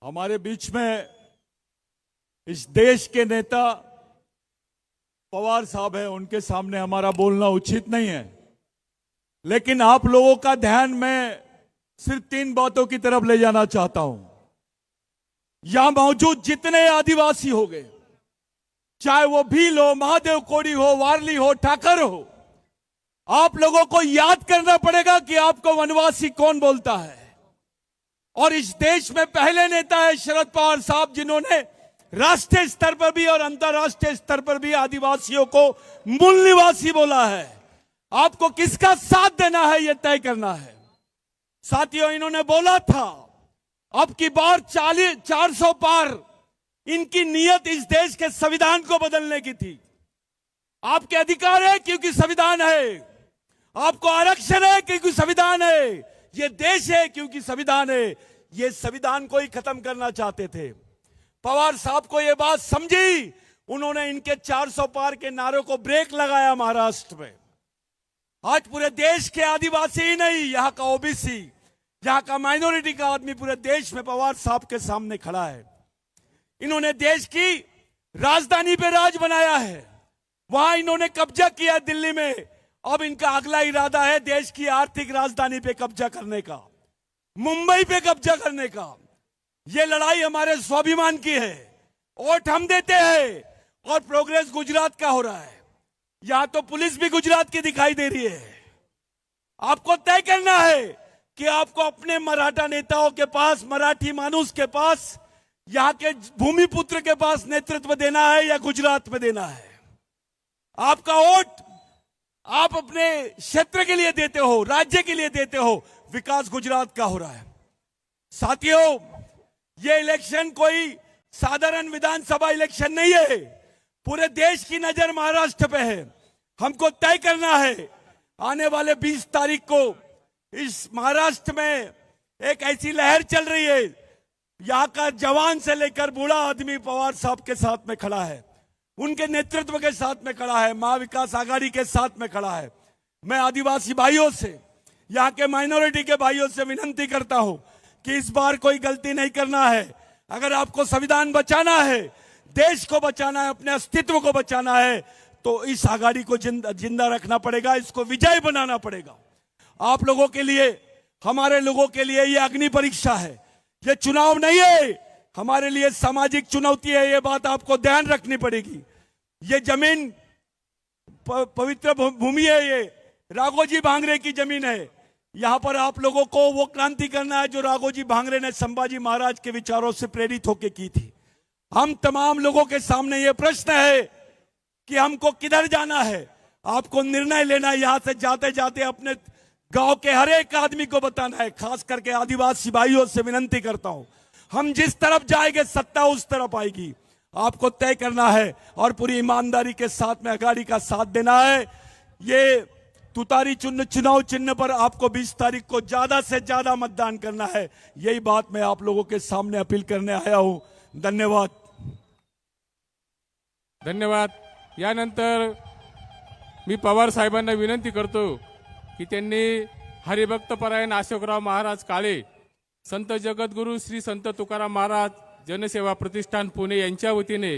हमारे बीच में इस देश के नेता पवार साहब है, उनके सामने हमारा बोलना उचित नहीं है। लेकिन आप लोगों का ध्यान मैं सिर्फ 3 बातों की तरफ ले जाना चाहता हूं। यहां मौजूद जितने आदिवासी हो गए, चाहे वो भील हो, महादेव कोड़ी हो, वारली हो, ठाकर हो, आप लोगों को याद करना पड़ेगा कि आपको वनवासी कौन बोलता है। और इस देश में पहले नेता है शरद पवार साहब, जिन्होंने राष्ट्रीय स्तर पर भी और अंतर्राष्ट्रीय स्तर पर भी आदिवासियों को मूल निवासी बोला है। आपको किसका साथ देना है यह तय करना है। साथियों, इन्होंने बोला था अब की बार 400 पार इनकी नियत इस देश के संविधान को बदलने की थी। आपके अधिकार है क्योंकि संविधान है, आपको आरक्षण है क्योंकि संविधान है, ये देश है क्योंकि संविधान है। ये संविधान को ही खत्म करना चाहते थे। पवार साहब को ये बात समझी, उन्होंने इनके 400 पार के नारों को ब्रेक लगाया महाराष्ट्र में। आज पूरे देश के आदिवासी ही नहीं, यहां का ओबीसी, यहां का माइनॉरिटी का आदमी पूरे देश में पवार साहब के सामने खड़ा है। इन्होंने देश की राजधानी पे राज बनाया है, वहां इन्होंने कब्जा किया दिल्ली में। अब इनका अगला इरादा है देश की आर्थिक राजधानी पे कब्जा करने का, मुंबई पे कब्जा करने का। ये लड़ाई हमारे स्वाभिमान की है। वोट हम देते हैं और प्रोग्रेस गुजरात का हो रहा है। यहां तो पुलिस भी गुजरात की दिखाई दे रही है। आपको तय करना है कि आपको अपने मराठा नेताओं के पास, मराठी मानुस के पास, यहां के भूमिपुत्र के पास नेतृत्व देना है या गुजरात में देना है। आपका वोट आप अपने क्षेत्र के लिए देते हो, राज्य के लिए देते हो। विकास गुजरात का हो रहा है। साथियों, ये इलेक्शन कोई साधारण विधानसभा इलेक्शन नहीं है। पूरे देश की नजर महाराष्ट्र पे है। हमको तय करना है आने वाले 20 तारीख को इस महाराष्ट्र में एक ऐसी लहर चल रही है, यहां का जवान से लेकर बूढ़ा आदमी पवार साहब के साथ में खड़ा है, उनके नेतृत्व के साथ में खड़ा है, महाविकास आघाड़ी के साथ में खड़ा है। मैं आदिवासी भाइयों से, यहाँ के माइनॉरिटी के भाइयों से विनती करता हूं कि इस बार कोई गलती नहीं करना है। अगर आपको संविधान बचाना है, देश को बचाना है, अपने अस्तित्व को बचाना है, तो इस आघाड़ी को जिंदा रखना पड़ेगा, इसको विजय बनाना पड़ेगा। आप लोगों के लिए, हमारे लोगों के लिए यह अग्नि परीक्षा है। यह चुनाव नहीं है, हमारे लिए सामाजिक चुनौती है। यह बात आपको ध्यान रखनी पड़ेगी। ये जमीन पवित्र भूमि है, ये राघोजी भांगरे की जमीन है। यहां पर आप लोगों को वो क्रांति करना है जो राघोजी भांगरे ने संभाजी महाराज के विचारों से प्रेरित होकर की थी। हम तमाम लोगों के सामने ये प्रश्न है कि हमको किधर जाना है। आपको निर्णय लेना है। यहां से जाते जाते अपने गांव के हर एक आदमी को बताना है। खास करके आदिवासी भाइयों से विनती करता हूं, हम जिस तरफ जाएंगे सत्ता उस तरफ आएगी। आपको तय करना है और पूरी ईमानदारी के साथ में आघाड़ी का साथ देना है। ये तुतारी चुनाव चिन्ह पर आपको 20 तारीख को ज्यादा से ज्यादा मतदान करना है। यही बात मैं आप लोगों के सामने अपील करने आया हूं। धन्यवाद। धन्यवाद। यानंतर मी पवार साहेबांना विनंती करतो की त्यांनी हरिभक्तपरायण अशोकराव महाराज काळे, संत जगद्गुरू श्री संत तुकाराम महाराज जनसेवा प्रतिष्ठान पुणे यांच्या वतीने